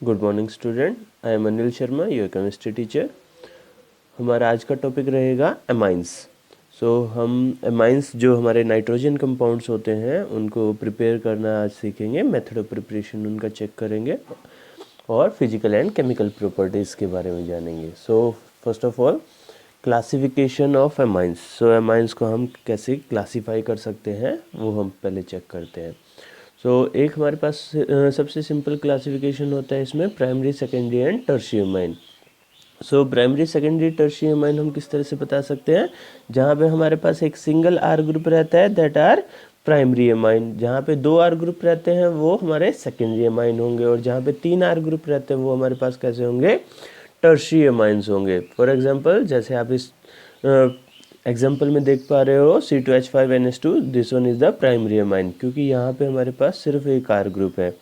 Good morning student, I am Anil Sharma, your chemistry teacher. हमारा आज का टॉपिक रहेगा एमाइंस। हम एमाइंस जो हमारे नाइट्रोजन कंपाउंड्स होते हैं उनको प्रिपेयर करना आज सीखेंगे। मेथड ऑफ प्रिपरेशन उनका चेक करेंगे और फिजिकल एंड केमिकल प्रॉपर्टीज़ के बारे में जानेंगे। First of all, classification of amines. Amines को हम कैसे क्लासीफाई कर सकते हैं वो हम पहले चेक करते हैं। एक हमारे पास सबसे सिंपल क्लासिफिकेशन होता है इसमें primary, secondary and tertiary amine. Primary, secondary, tertiary amine हम किस तरह से बता सकते हैं? जहाँ पे हमारे पास एक सिंगल आर ग्रुप रहता है दैट आर प्राइमरी अमाइन, जहाँ पे 2 आर ग्रुप रहते हैं वो हमारे सेकेंडरी अमाइन होंगे, और जहाँ पे 3 आर ग्रुप रहते हैं वो हमारे पास कैसे होंगे? टर्शियरी अमाइंस होंगे। फॉर एग्जांपल, जैसे आप इस एग्जाम्पल में देख पा रहे हो C2H5NH2, this one is the primary amine, क्योंकि यहाँ पे हमारे पास सिर्फ एक आर ग्रुप है।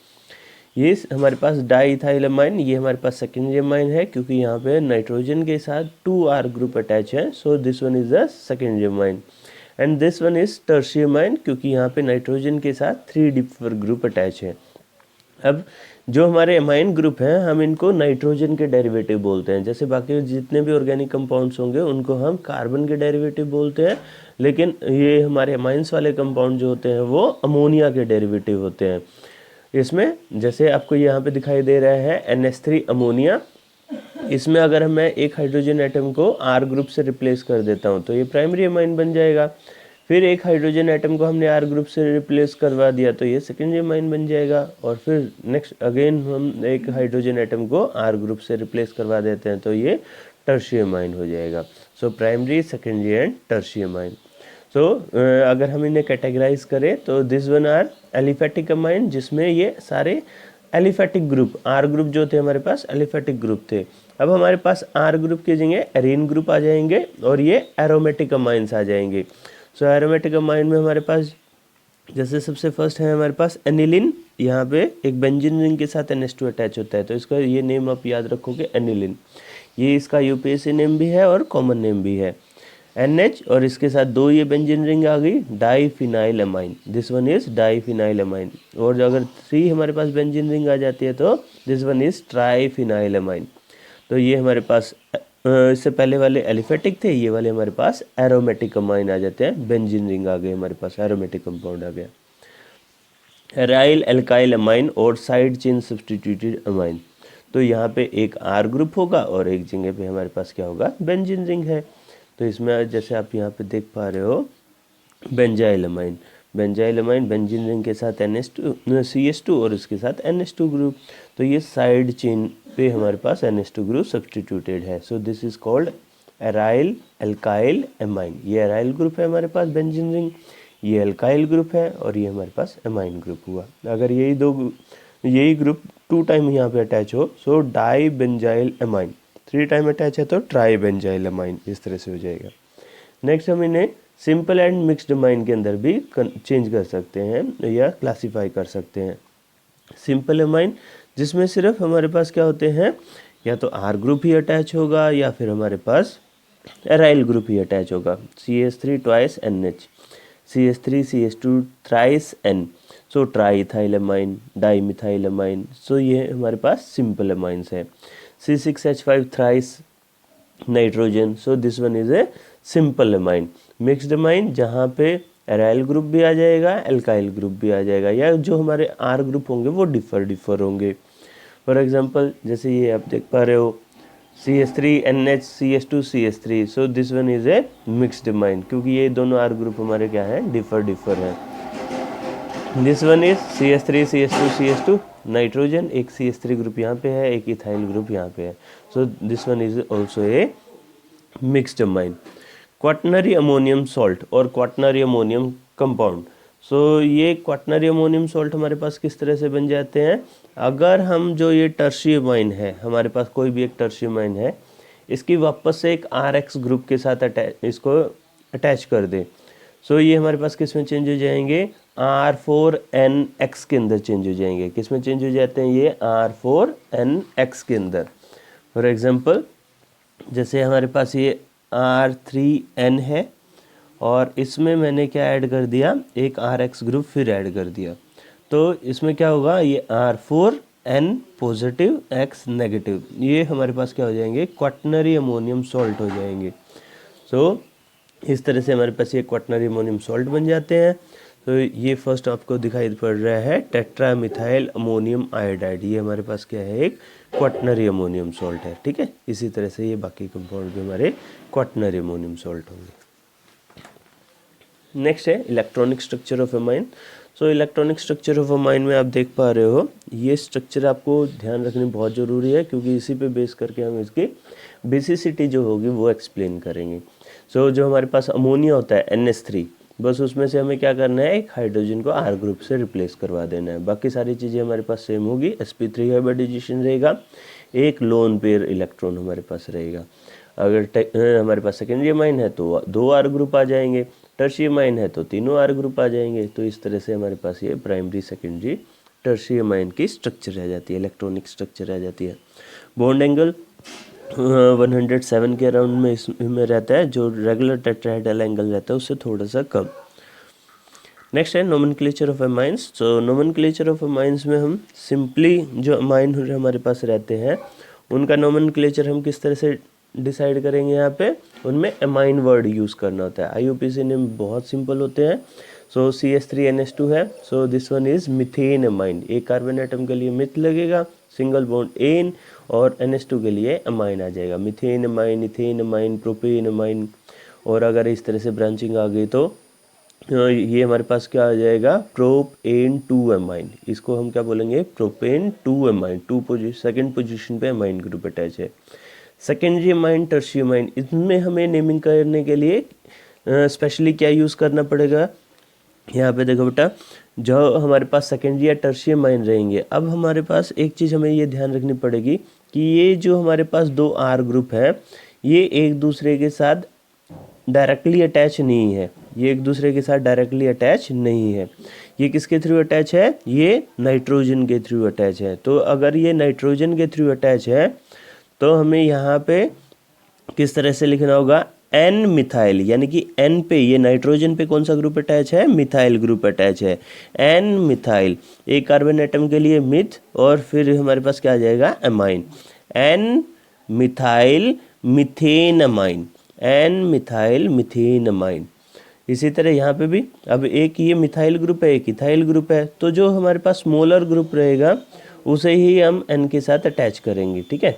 ये हमारे पास डाईइथाइल अमाइन, ये हमारे पास सेकेंडरी अमाइन है क्योंकि यहाँ पे नाइट्रोजन के साथ 2 आर ग्रुप अटैच है। This one is the secondary amine. And this one is tertiary amine क्योंकि यहाँ पे नाइट्रोजन के साथ 3 डिफर ग्रुप अटैच है। अब जो हमारे अमाइन ग्रुप हैं हम इनको नाइट्रोजन के डेरिवेटिव बोलते हैं। जैसे बाकी जितने भी ऑर्गेनिक कंपाउंड्स होंगे उनको हम कार्बन के डेरिवेटिव बोलते हैं, लेकिन ये हमारे अमाइंस वाले कंपाउंड जो होते हैं वो अमोनिया के डेरिवेटिव होते हैं। इसमें जैसे आपको यहाँ पे दिखाई दे रहा है NH3 अमोनिया, इसमें अगर मैं एक हाइड्रोजन एटम को आर ग्रुप से रिप्लेस कर देता हूँ तो ये प्राइमरी अमाइन बन जाएगा। फिर एक हाइड्रोजन एटम को हमने आर ग्रुप से रिप्लेस करवा दिया तो ये सेकेंडरी अमाइन बन जाएगा। और फिर नेक्स्ट अगेन हम एक हाइड्रोजन एटम को आर ग्रुप से रिप्लेस करवा देते हैं तो ये टर्शियरी अमाइन हो जाएगा। Primary, secondary and tertiary amine. अगर हम इन्हें कैटेगराइज करें तो this one are aliphatic amine, जिसमें ये सारे एलिफेटिक ग्रुप, आर ग्रुप जो थे हमारे पास एलिफेटिक ग्रुप थे। अब हमारे पास आर ग्रुप की जगह एरीन ग्रुप आ जाएंगे और ये एरोमेटिक अमाइंस आ जाएंगे। एरोमेटिक अमाइन में हमारे पास जैसे सबसे फर्स्ट है हमारे पास एनिलिन, यहाँ पे एक बेंजीन रिंग के साथ NH2 अटैच होता है तो इसका ये नेम आप याद रखोगे एनिलिन। ये इसका यूपीएससी नेम भी है और कॉमन नेम भी है NH, और इसके साथ 2 ये बेंजीन रिंग आ गई, diphenyl amine, this one is diphenyl amine. और अगर 3 हमारे पास बेंजीन रिंग आ जाती है तो this one is triphenyl amine. तो ये हमारे पास इससे पहले वाले एलिफेटिक थे, ये वाले हमारे पास एरोमेटिक अमाइन आ जाते हैं, बेंजीन रिंग आ गए हमारे पास, एरोमेटिक कंपाउंड आ गया। एराइल एल्काइल अमाइन और साइड चेन सब्सटीट्यूटेड अमाइन, तो यहाँ पे एक आर ग्रुप होगा और एक जगह पे हमारे पास क्या होगा? बेंजीन रिंग है। तो इसमें जैसे आप यहाँ पे देख पा रहे हो benzyl amine, benzyl amine benzene ring के साथ CH2 और इसके साथ NH2 ग्रुप, तो ये साइड चेन पे हमारे पास NH2 ग्रुप सब्सटीट्यूटेड है। This is called aryl alkyl amine. ये एराइल ग्रुप है हमारे पास बेंजीन रिंग, ये एल्काइल ग्रुप है और ये हमारे पास अमाइन ग्रुप हुआ। अगर यही ग्रुप 2 टाइम यहाँ पे अटैच हो dibenzyl amine, 3 time attach है तो ट्राई बेंजाइल अमाइन, इस तरह से हो जाएगा। नेक्स्ट हम इन्हें सिंपल एंड मिक्स्ड अमाइन के अंदर भी चेंज कर सकते हैं या क्लासीफाई कर सकते हैं। सिंपल अमाइन जिसमें सिर्फ हमारे पास क्या होते हैं, या तो आर ग्रुप ही अटैच होगा या फिर हमारे पास एराइल ग्रुप ही अटैच होगा। CH3 twice NH, CH3 CH2 thrice N, triethyl amine, dimethyl amine. ये हमारे पास सिंपल अमाइंस है। C6H5 thrice nitrogen, this one is a simple amine. Mixed amine जहाँ पे एराइल ग्रुप भी आ जाएगा, एल्काइल ग्रुप भी आ जाएगा, या जो हमारे आर ग्रुप होंगे वो डिफर होंगे। फॉर एग्जांपल जैसे ये आप देख पा रहे हो CH3 NH CH2 CH3, this one is A mixed amine क्योंकि ये दोनों आर ग्रुप हमारे क्या है? डिफर हैं। This one is CH3 CH2 CH2 nitrogen, एक CH3 ग्रुप यहाँ पे है, एक इथाइल ग्रुप यहाँ पे है। This one is also a mixed amine. Quaternary ammonium salt और क्वाटनरी अमोनियम कंपाउंड। ये क्वाटनरी अमोनियम सॉल्ट हमारे पास किस तरह से बन जाते हैं? अगर हम जो ये टर्शियरी अमाइन है, हमारे पास कोई भी एक टर्शियरी अमाइन है, इसकी वापस से एक RX ग्रुप के साथ इसको अटैच कर दे, ये हमारे पास किस में चेंज हो जाएंगे? R4NX के अंदर चेंज हो जाएंगे। किस में चेंज हो जाते हैं ये? R4NX के अंदर। फॉर एग्जांपल जैसे हमारे पास ये R3N है और इसमें मैंने क्या ऐड कर दिया? एक RX ग्रुप फिर ऐड कर दिया, तो इसमें क्या होगा? ये R4 N positive X negative, ये हमारे पास क्या हो जाएंगे, क्वाटनरी अमोनियम सॉल्ट हो जाएंगे। सो इस तरह से हमारे पास ये क्वाटनरी अमोनियम सॉल्ट बन जाते हैं। तो ये फर्स्ट आपको दिखाई पड़ रहा है टेट्रा मिथाइल अमोनियम आयोडाइड, ये हमारे पास क्या है, एक क्वाटनरी अमोनियम सॉल्ट है। ठीक है, इसी तरह से ये बाकी कंपाउंड भी हमारे क्वाटनरी अमोनियम सॉल्ट होंगे। नेक्स्ट है electronic structure of amine. So electronic structure of amine में आप देख पा रहे हो, ये स्ट्रक्चर आपको ध्यान रखनी बहुत ज़रूरी है, क्योंकि इसी पे बेस करके हम इसकी बेसिसिटी जो होगी वो एक्सप्लेन करेंगे। सो जो हमारे पास अमोनिया होता है NH3, बस उसमें से हमें क्या करना है, एक हाइड्रोजन को R ग्रुप से रिप्लेस करवा देना है। बाकी सारी चीज़ें हमारे पास सेम होगी। sp3 हाइब्रिडाइजेशन रहेगा, एक लोन पेयर इलेक्ट्रॉन हमारे पास रहेगा। अगर हमारे पास सेकेंडरी अमाइन है तो 2 R ग्रुप आ जाएंगे, टर्शियरी अमाइन है तो तीनों R ग्रुप आ जाएंगे। तो इस तरह से हमारे पास ये प्राइमरी सेकेंडरी टर्शियरी अमाइन की स्ट्रक्चर रह जाती है, इलेक्ट्रॉनिक स्ट्रक्चर रह जाती है। बॉन्ड एंगल 107 के अराउंड में इसमें रहता है, जो रेगुलर टेट्राहेड्रल एंगल रहता है उससे थोड़ा सा कम। नेक्स्ट है नोमेनक्लेचर ऑफ अमाइंस। तो नोमेनक्लेचर ऑफ अमाइंस में हम सिंपली जो अमाइन हमारे पास रहते हैं उनका नोमेनक्लेचर हम किस तरह से डिसाइड करेंगे, यहाँ पे उनमें अमाइन वर्ड यूज़ करना होता है। IUPAC नेम बहुत सिंपल होते हैं। सो CH3NH2 है, सो this one is methane amine, एक कार्बन एटम के लिए मिथ लगेगा, सिंगल बॉन्ड एन, और NH2 के लिए अमाइन आ जाएगा, methane amine, ethane amine, propane amine. और अगर इस तरह से ब्रांचिंग आ गई तो ये हमारे पास क्या आ जाएगा, प्रोपेन 2 अमाइन, इसको हम क्या बोलेंगे, प्रोपेन 2 अमाइन, सेकेंड पोजीशन पे अमाइन ग्रुप अटैच है। सेकेंडरी अमाइन, टर्शियरी अमाइन, इसमें हमें नेमिंग करने के लिए स्पेशली क्या यूज़ करना पड़ेगा, यहाँ पे देखो बेटा, जो हमारे पास सेकेंडरी या टर्शियरी अमाइन रहेंगे, अब हमारे पास एक चीज़ हमें ये ध्यान रखनी पड़ेगी कि ये जो हमारे पास 2 R ग्रुप है, ये एक दूसरे के साथ डायरेक्टली अटैच नहीं है, ये एक दूसरे के साथ डायरेक्टली अटैच नहीं है। ये किसके थ्रू अटैच है, ये नाइट्रोजन के थ्रू अटैच है। तो अगर ये नाइट्रोजन के थ्रू अटैच है तो हमें यहाँ पे किस तरह से लिखना होगा, N मिथाइल, यानी कि N पे, ये नाइट्रोजन पे कौन सा ग्रुप अटैच है, मिथाइल ग्रुप अटैच है। N मिथाइल, एक कार्बन एटम के लिए मिथ, और फिर हमारे पास क्या आ जाएगा, amine, N methyl methane amine, N methyl methane amine. इसी तरह यहाँ पे भी, अब एक ये मिथाइल ग्रुप है, एक इथाइल ग्रुप है, तो जो हमारे पास स्मॉलर ग्रुप रहेगा उसे ही हम N के साथ अटैच करेंगे। ठीक है,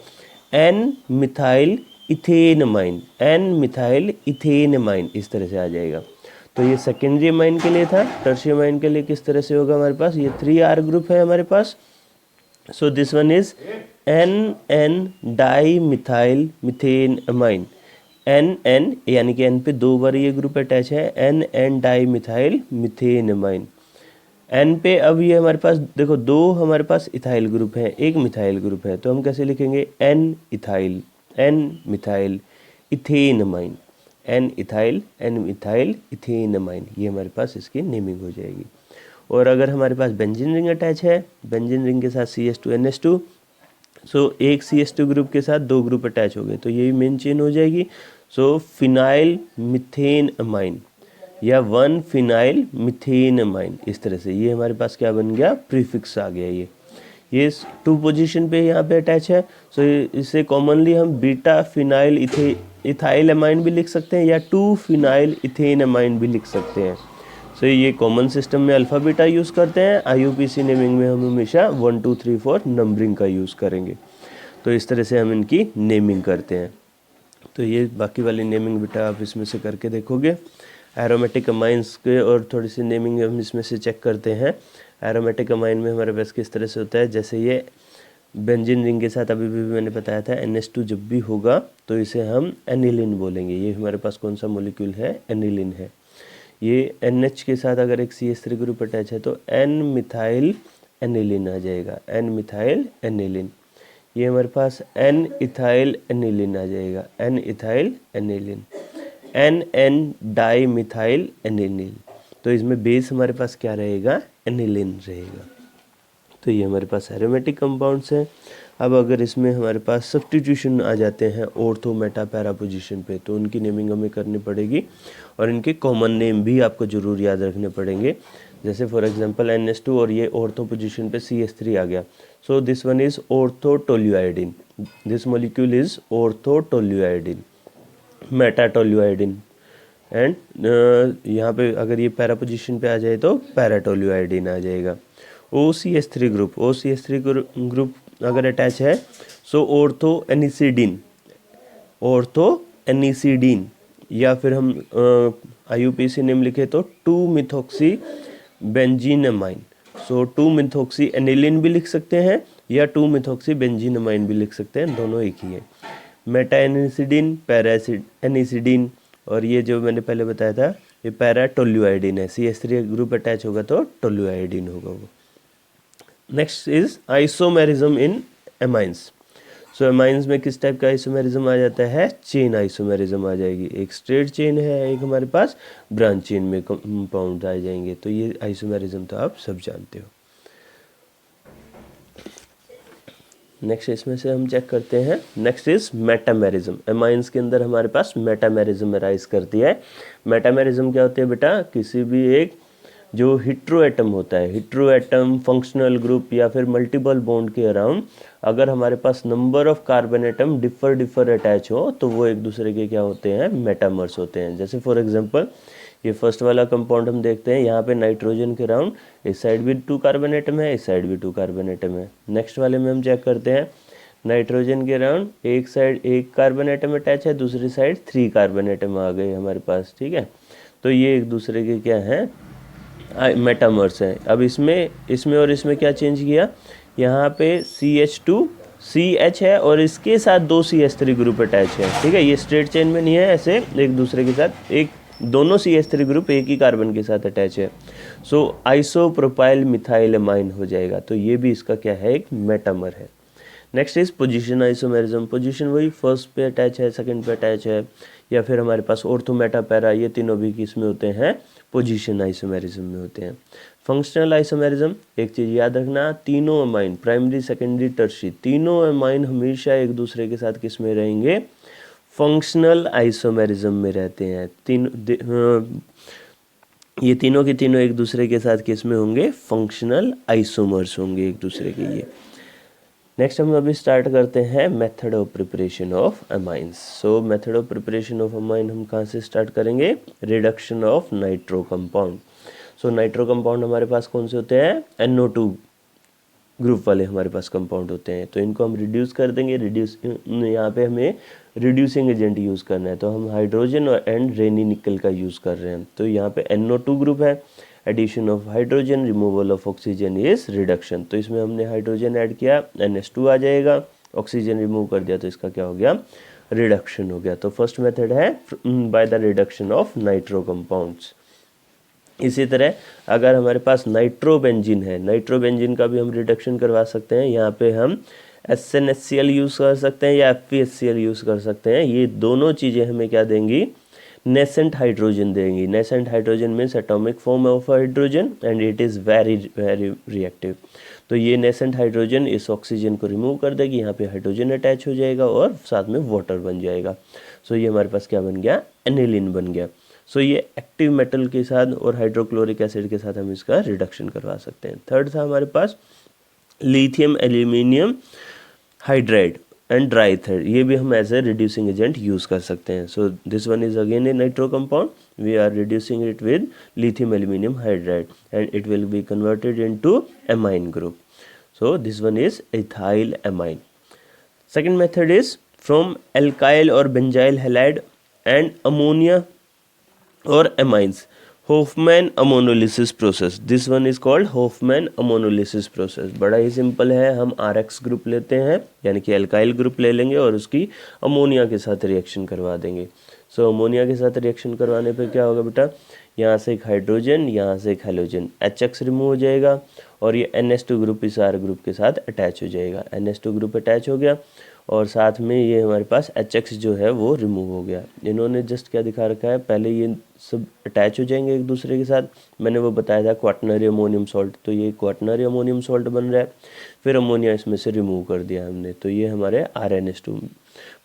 N methyl ethane amine, N methyl ethane amine, इस तरह से आ जाएगा। तो ये सेकेंडरी अमाइन के लिए था। टर्शियरी अमाइन के लिए किस तरह से होगा, हमारे पास ये 3 R ग्रुप है हमारे पास। So this one is NN dimethyl methane amine, NN यानी कि N पे 2 बार ये ग्रुप अटैच है, NN dimethyl methane amine. N पे अब ये हमारे पास देखो 2 हमारे पास इथाइल ग्रुप है, एक मिथाइल ग्रुप है, तो हम कैसे लिखेंगे, N ethyl, N methyl ethane amine, N ethyl, N methyl ethane amine, ये हमारे पास इसकी नेमिंग हो जाएगी। और अगर हमारे पास बेंजीन रिंग अटैच है, बेंजीन रिंग के साथ CH2NH2, सो एक CH2 ग्रुप के साथ 2 ग्रुप अटैच हो गए, तो यही मेन चेन हो जाएगी। सो फिनाइल मिथेन अमाइन या 1 फिनाइल मिथेन अमाइन, इस तरह से ये हमारे पास क्या बन गया, प्रीफिक्स आ गया। ये 2 पोजीशन पे यहाँ पे अटैच है। सो इसे कॉमनली हम बीटा फिनाइल इथाइल अमाइन भी लिख सकते हैं, या 2 फिनाइल इथेन अमाइन भी लिख सकते हैं। सो ये कॉमन सिस्टम में अल्फ़ा बीटा यूज़ करते हैं, IUPAC नेमिंग में हम हमेशा 1 2 3 4 नंबरिंग का यूज़ करेंगे। तो इस तरह से हम इनकी नेमिंग करते हैं। तो ये बाकी वाली नेमिंग बेटा आप इसमें से करके देखोगे। एरोमेटिक अमाइंस के और थोड़ी सी नेमिंग हम इसमें से चेक करते हैं। एरोमेटिक अमाइन में हमारे पास किस तरह से होता है, जैसे ये बेंजीन रिंग के साथ अभी भी मैंने बताया था, NH2 जब भी होगा तो इसे हम एनिलिन बोलेंगे। ये हमारे पास कौन सा मॉलिक्यूल है, एनिलिन है। ये NH के साथ अगर एक CH3 ग्रुप अटैच है तो N मिथाइल एनिलिन आ जाएगा, N मिथाइल एनिलिन। ये हमारे पास N इथाइल एनिलिन आ जाएगा, N ethyl aniline, NN di methyl aniline. तो इसमें बेस हमारे पास क्या रहेगा, एनिलिन रहेगा। तो ये हमारे पास एरोमेटिक कंपाउंड्स हैं। अब अगर इसमें हमारे पास सब्स्टिट्यूशन आ जाते हैं ऑर्थो मेटा पैरा पोजीशन पे, तो उनकी नेमिंग हमें करनी पड़ेगी, और इनके कॉमन नेम भी आपको ज़रूर याद रखने पड़ेंगे। जैसे फॉर एग्जांपल NH2 और ये ऑर्थो पोजीशन पे CH3 आ गया, so this one is orthotoluidine, this molecule is orthotoluidine, metatoluidine. And यहाँ पे अगर ये पैरा पोजीशन पे आ जाए तो पैराटोल्यूआइडिन आ जाएगा। OCH3 ग्रुप, OCH3 ग्रुप अगर अटैच है सो ऑर्थो एनिसिडीन, या फिर हम IUPAC नेम लिखे तो 2-मिथॉक्सी बेंजीनमाइन। सो 2-मिथॉक्सी एनिलिन भी लिख सकते हैं या 2-मिथॉक्सी बेंजीनमाइन भी लिख सकते हैं, दोनों एक ही है। मेटा एनिसिडीन, पैरा एनिसिडीन, और ये जो मैंने पहले बताया था ये पैराटोल्यूआइडिन है। CH3 ग्रुप अटैच होगा तो टोल्यूआइडिन होगा वो। Next is isomerism in amines. So amines में किस टाइप का आइसोमेरिज्म आ जाता है? चेन आइसोमेरिज्म आ जाएगी। एक स्ट्रेट चेन है, एक हमारे पास ब्रांच चेन में कंपाउंड आ जाएंगे। तो ये आइसोमेरिज्म तो आप सब जानते हो। नेक्स्ट इसमें से हम चेक करते हैं, नेक्स्ट इज मेटामेरिज्म। एमाइंस के अंदर हमारे पास मेटामेरिज्म अराइज करती है। मेटामेरिज्म क्या होती है बेटा? किसी भी एक जो हिट्रो एटम होता है, हिट्रो एटम, फंक्शनल ग्रुप या फिर मल्टीपल बॉन्ड के अराउंड अगर हमारे पास number of carbon atom differ attach हो तो वो एक दूसरे के क्या होते हैं? मेटामर्स होते हैं। जैसे फॉर एग्जांपल ये फर्स्ट वाला कंपाउंड हम देखते हैं, यहाँ पे नाइट्रोजन के अराउंड इस साइड भी 2 कार्बन एटम है, इस साइड भी 2 कार्बन एटम है। नेक्स्ट वाले में हम चेक करते हैं, नाइट्रोजन के अराउंड एक साइड 1 कार्बन एटम अटैच है, दूसरी साइड 3 कार्बन एटम आ गए हमारे पास, ठीक है। तो ये एक दूसरे के क्या हैं? मेटामर्स हैं। अब इसमें और इसमें क्या चेंज किया? यहाँ पे CH2 CH है और इसके साथ 2 CH3 ग्रुप अटैच है, ठीक है। ये स्ट्रेट चेन में नहीं है, ऐसे एक दूसरे के साथ एक दोनों CH3 ग्रुप एक ही कार्बन के साथ अटैच है। सो आइसोप्रोपाइल मिथाइल एमाइन हो जाएगा। तो ये भी इसका क्या है? एक मेटामर है। Next is position isomerism. Position वही फर्स्ट पे अटैच है, सेकंड पे अटैच है, या फिर हमारे पास ऑर्थो मेटा पैरा, ये तीनों भी किस में होते हैं? पोजीशन आइसोमेरिज्म में होते हैं। फंक्शनल आइसोमेरिज्म, एक चीज़ याद रखना, तीनों अमाइन प्राइमरी सेकेंडरी टर्शियरी तीनों अमाइन हमेशा एक दूसरे के साथ किस में रहेंगे? फंक्शनल आइसोमेरिज्म में रहते हैं। ये तीनों के तीनों एक दूसरे के साथ किस में होंगे? फंक्शनल आइसोमर्स होंगे एक दूसरे के। ये नेक्स्ट हम अभी स्टार्ट करते हैं method of preparation of amines. So method of preparation of amine हम कहाँ से स्टार्ट करेंगे? Reduction of nitro compound. So nitro compound हमारे पास कौन से होते हैं? NO2 ग्रुप वाले हमारे पास कंपाउंड होते हैं। तो इनको हम रिड्यूस कर देंगे। यहाँ पे हमें रिड्यूसिंग एजेंट यूज़ करना है, तो हम हाइड्रोजन और एंड रेनी निकल का यूज़ कर रहे हैं। तो यहाँ पे NO2 ग्रुप है, addition of hydrogen, removal of oxygen is reduction. तो इसमें हमने हाइड्रोजन ऐड किया, NH2 आ जाएगा, ऑक्सीजन रिमूव कर दिया, तो इसका क्या हो गया? रिडक्शन हो गया। तो फर्स्ट मेथड है by the reduction of nitro compounds. इसी तरह अगर हमारे पास नाइट्रोबेंजीन है, नाइट्रोबेंजीन का भी हम रिडक्शन करवा सकते हैं। यहाँ पे हम SNHCl यूज़ कर सकते हैं या FeHCl यूज़ कर सकते हैं। ये दोनों चीज़ें हमें क्या देंगी? नेसेंट हाइड्रोजन देंगी। Nascent hydrogen means atomic form of hydrogen and it is very very reactive. तो ये नेसेंट हाइड्रोजन इस ऑक्सीजन को रिमूव कर देगी, यहाँ पे हाइड्रोजन अटैच हो जाएगा और साथ में वाटर बन जाएगा। सो ये हमारे पास क्या बन गया? एनिलीन बन गया। सो ये एक्टिव मेटल के साथ और हाइड्रोक्लोरिक एसिड के साथ हम इसका रिडक्शन करवा सकते हैं। थर्ड था हमारे पास lithium aluminium hydride and dry ether, ये भी हम as a reducing agent use कर सकते हैं। So this one is again a nitro compound, we are reducing it with lithium aluminium hydride and it will be converted into amine group. So this one is ethyl amine. Second method is from alkyl or benzyl halide and ammonia or amines. Hofmann ammonolysis process. This one is called Hofmann ammonolysis process. बड़ा ही simple है, हम RX group लेते हैं यानी कि alkyl group ले लेंगे और उसकी अमोनिया के साथ रिएक्शन करवा देंगे. सो अमोनिया के साथ रिएक्शन करवाने पे क्या होगा बेटा, यहाँ से एक हाइड्रोजन, यहाँ से एक हेलोजन, HX रिमूव हो जाएगा और ये NH2 ग्रुप इस R ग्रुप के साथ अटैच हो जाएगा. NH2 ग्रुप अटैच हो गया और साथ में ये हमारे पास HX जो है वो रिमूव हो गया. इन्होंने जस्ट क्या दिखा रखा है, पहले ये सब अटैच हो जाएंगे एक दूसरे के साथ. मैंने वो बताया था क्वाटनरी अमोनियम सॉल्ट, तो ये क्वाटनरी अमोनियम सॉल्ट बन रहा है. फिर अमोनिया इसमें से रिमूव कर दिया हमने, तो ये हमारे RNH2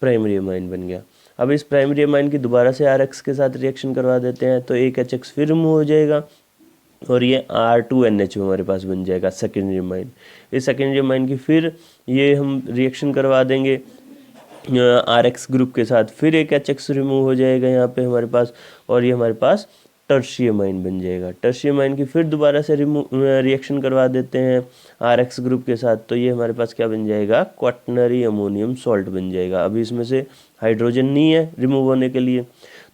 प्राइमरी अमाइन बन गया. अब इस प्राइमरी अमाइन की दोबारा से RX के साथ रिएक्शन करवा देते हैं तो एक HX फिर रिमूव हो जाएगा और ये R2NH हमारे पास बन जाएगा सेकेंडरी अमाइन। इस सेकेंडरी अमाइन की फिर ये हम रिएक्शन करवा देंगे RX ग्रुप के साथ, फिर एक HX रिमूव हो जाएगा यहाँ पे हमारे पास, और ये हमारे पास टर्शियरी अमाइन बन जाएगा। टर्शियरी अमाइन की फिर दोबारा से रिएक्शन करवा देते हैं RX ग्रुप के साथ, तो ये हमारे पास क्या बन जाएगा, क्वाटनरी अमोनियम सॉल्ट बन जाएगा। अभी इसमें से हाइड्रोजन नहीं है रिमूव होने के लिए,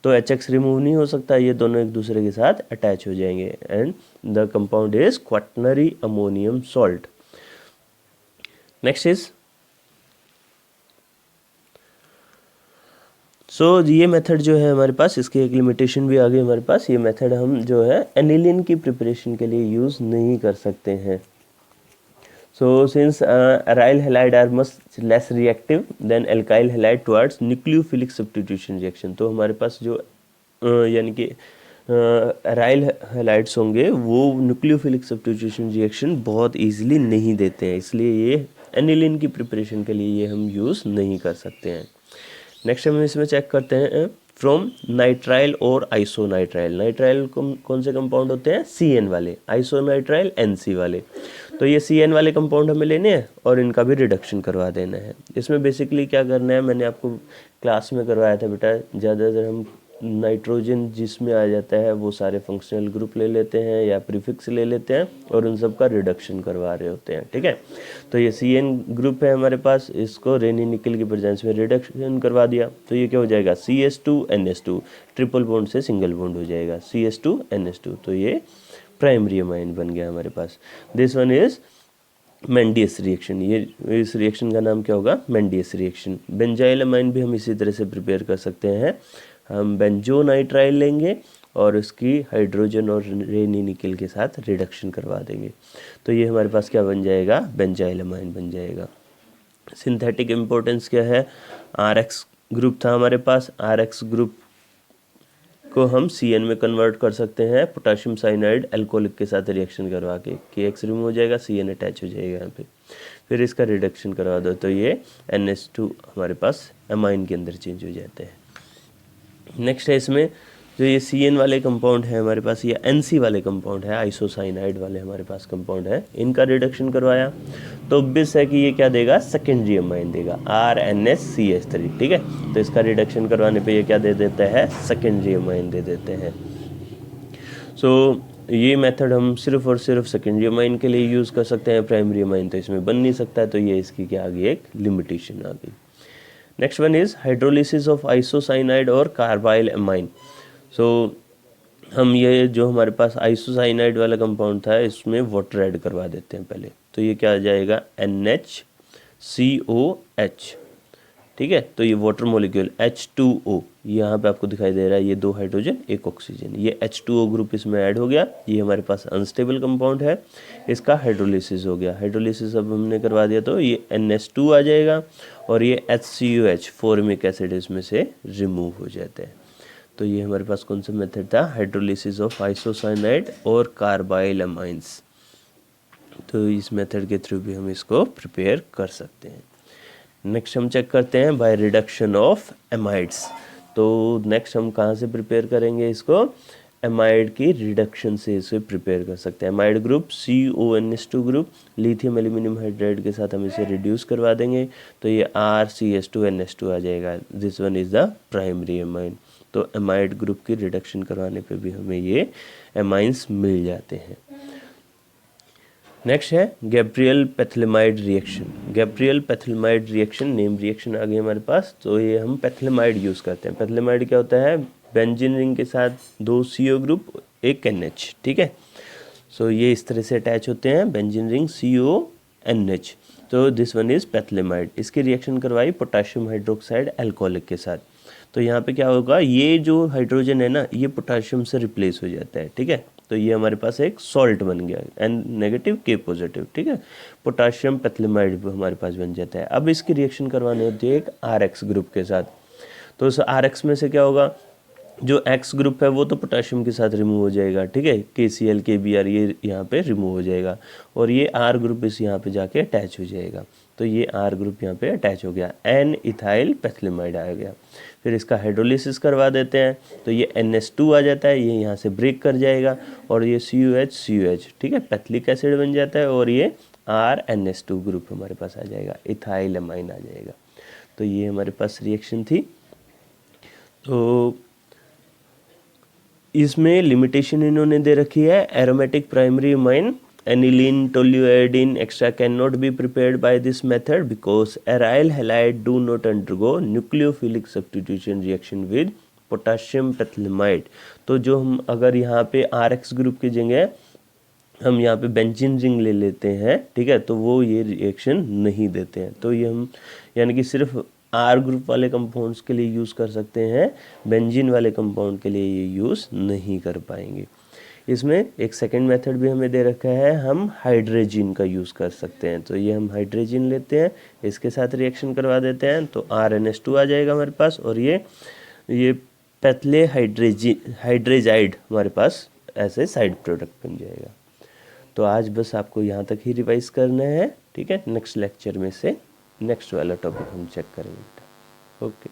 तो HX रिमूव नहीं हो सकता, ये दोनों एक दूसरे के साथ अटैच हो जाएंगे and the compound is quaternary ammonium salt. Next is ये मेथड जो है हमारे पास, इसकी एक लिमिटेशन भी आ गई हमारे पास। ये मेथड हम जो है एनिलीन की प्रिपरेशन के लिए यूज़ नहीं कर सकते हैं। Since aryl halide are much less reactive than alkyl halide towards nucleophilic substitution reaction, तो हमारे पास जो यानी कि अराइल हैलाइड्स होंगे वो न्यूक्लियोफिलिक सब्स्टिट्यूशन रिएक्शन बहुत ईजिली नहीं देते हैं, इसलिए ये एनिलीन की प्रिपरेशन के लिए ये हम यूज़ नहीं कर सकते हैं। नेक्स्ट हम इसमें चेक करते हैं फ्रॉम नाइट्राइल और आइसोनाइट्राइल। नाइट्राइल कौन से कंपाउंड होते हैं, CN वाले, आइसोनाइट्राइल NC वाले। तो ये CN वाले कंपाउंड हमें लेने हैं और इनका भी रिडक्शन करवा देना है। इसमें बेसिकली क्या करना है, मैंने आपको क्लास में करवाया था बेटा, ज़्यादातर हम नाइट्रोजन जिसमें आ जाता है वो सारे फंक्शनल ग्रुप ले लेते हैं या प्रीफिक्स ले लेते हैं और उन सब का रिडक्शन करवा रहे होते हैं, ठीक है। तो ये CN ग्रुप है हमारे पास, इसको रेनी निकल की प्रेजेंस में रिडक्शन करवा दिया, तो ये क्या हो जाएगा, CS2NH2, ट्रिपल बॉन्ड से सिंगल बॉन्ड हो जाएगा CS2NH2, तो ये प्राइमरी अमाइन बन गया हमारे पास। दिस वन इज मेंडियस रिएक्शन, ये इस रिएक्शन का नाम क्या होगा, मेंडियस रिएक्शन। बेंजाइल अमाइन भी हम इसी तरह से प्रिपेयर कर सकते हैं, हम बेंजोनाइट्राइल लेंगे और उसकी हाइड्रोजन और रेनी निकल के साथ रिडक्शन करवा देंगे, तो ये हमारे पास क्या बन जाएगा, बेंजाइल अमाइन बन जाएगा। सिंथेटिक इम्पोर्टेंस क्या है, RX ग्रुप था हमारे पास, RX ग्रुप को हम CN में कन्वर्ट कर सकते हैं पोटाशियम साइनाइड अल्कोहलिक के साथ रिएक्शन करवा के, KX रिमूव हो जाएगा, CN अटैच हो जाएगा यहाँ पे, फिर इसका रिडक्शन करवा दो तो ये NH2 हमारे पास अमाइन के अंदर चेंज हो जाते हैं। नेक्स्ट है इसमें जो ये CN वाले कंपाउंड है हमारे पास, ये NC वाले कंपाउंड है, आइसोसाइनाइड वाले हमारे पास कंपाउंड है, इनका रिडक्शन करवाया तो ऑब्वियस है कि ये क्या देगा, सेकेंडरी अमाइन देगा, RNSCH3, ठीक है। तो इसका रिडक्शन करवाने पे ये क्या दे देता है, सेकेंडरी अमाइन दे देते हैं। ये मेथड हम सिर्फ और सिर्फ सेकेंडरी अमाइन के लिए यूज़ कर सकते हैं, प्राइमरी अमाइन तो इसमें बन नहीं सकता है, तो ये इसकी क्या आ गई, एक लिमिटेशन आ गई। Next one is hydrolysis of isocyanide और कार्बाइल अमाइन। हम ये जो हमारे पास आइसोसाइनाइड वाला कंपाउंड था इसमें वाटर ऐड करवा देते हैं पहले, तो ये क्या आ जाएगा, NHCOH, ठीक है। तो ये वाटर मॉलिक्यूल H2O यहाँ पे आपको दिखाई दे रहा है, ये 2 हाइड्रोजन 1 ऑक्सीजन, ये H2O ग्रुप इसमें ऐड हो गया, ये हमारे पास अनस्टेबल कंपाउंड है, इसका हाइड्रोलिसिस हो गया, हाइड्रोलिसिस अब हमने करवा दिया तो ये NH2 आ जाएगा और ये HCOH फॉर्मिक एसिड इसमें से रिमूव हो जाते हैं। तो ये हमारे पास कौन सा मेथड था, हाइड्रोलिसिस ऑफ आइसोसाइनाइड और कार्बाइल अमाइंस। तो इस मेथड के थ्रू भी हम इसको प्रिपेयर कर सकते हैं। नेक्स्ट हम चेक करते हैं बाय रिडक्शन ऑफ एमाइड्स। तो नेक्स्ट हम कहाँ से प्रिपेयर करेंगे इसको, एमाइड की रिडक्शन से इसे प्रिपेयर कर सकते हैं। Amide group CONH2 group lithium aluminium hydride के साथ हम इसे रिड्यूस करवा देंगे तो ये RCH2NH2 आ जाएगा, this one is the primary amine. तो एमाइड ग्रुप की रिडक्शन करवाने पे भी हमें ये एमाइंस मिल जाते हैं। नेक्स्ट है Gabriel phthalimide reaction. Gabriel phthalimide reaction, name reaction आ गई हमारे पास, तो ये हम पैथिलमाइड यूज़ करते हैं। पैथिलमाइड क्या होता है, बेंजीन रिंग के साथ 2 CO ग्रुप 1 NH, ठीक है। ये इस तरह से अटैच होते हैं, बेंजीन रिंग CONH, तो दिस वन इज़ पैथिलमाइड। इसकी रिएक्शन करवाई पोटाशियम हाइड्रोक्साइड अल्कोहलिक के साथ, तो यहाँ पे क्या होगा, ये जो हाइड्रोजन है ना ये पोटाशियम से रिप्लेस हो जाता है, ठीक है। तो ये हमारे पास एक सॉल्ट बन गया, N- K पॉजिटिव, ठीक है। पोटाशियम पैथिलमाइड हमारे पास बन जाता है। अब इसकी रिएक्शन करवानी होती है एक RX ग्रुप के साथ, तो उस RX में से क्या होगा, जो एक्स ग्रुप है वो तो पोटाशियम के साथ रिमूव हो जाएगा, ठीक है, KCl KBr ये यहाँ पे रिमूव हो जाएगा, और ये R ग्रुप इस यहाँ पे जाके अटैच हो जाएगा। तो ये R ग्रुप यहाँ पे अटैच हो गया, एन इथाइल पैथिलामाइड आ गया। फिर इसका हाइड्रोलिसिस करवा देते हैं तो ये NH2 आ जाता है, ये यहाँ से ब्रेक कर जाएगा और ये COH, ठीक है, पैथिलिक एसिड बन जाता है और ये RNH2 ग्रुप हमारे पास आ जाएगा, इथाइल अमाइन आ जाएगा। तो ये हमारे पास रिएक्शन थी। तो इसमें लिमिटेशन इन्होंने दे रखी है, aromatic primary amine aniline toluidine extra cannot be prepared by this method because aryl halide do not undergo nucleophilic substitution reaction with potassium पैथिलामाइड। तो जो हम अगर यहाँ पे RX ग्रुप की जगह हम यहाँ पे बेंजीन रिंग ले लेते हैं, ठीक है, तो वो ये रिएक्शन नहीं देते हैं। तो ये हम यानी कि सिर्फ R ग्रुप वाले कंपाउंड्स के लिए यूज़ कर सकते हैं, बेंजीन वाले कंपाउंड के लिए ये यूज़ नहीं कर पाएंगे। इसमें एक सेकंड मेथड भी हमें दे रखा है, हम हाइड्रोजन का यूज़ कर सकते हैं। तो ये हम हाइड्रोजन लेते हैं, इसके साथ रिएक्शन करवा देते हैं तो RNH2 आ जाएगा हमारे पास, और ये पैथले हाइड्रेजाइड हमारे पास ऐसे साइड प्रोडक्ट बन जाएगा। तो आज बस आपको यहाँ तक ही रिवाइज करना है, ठीक है। नेक्स्ट लेक्चर में से नेक्स्ट वाला टॉपिक हम चेक करेंगे। ओके।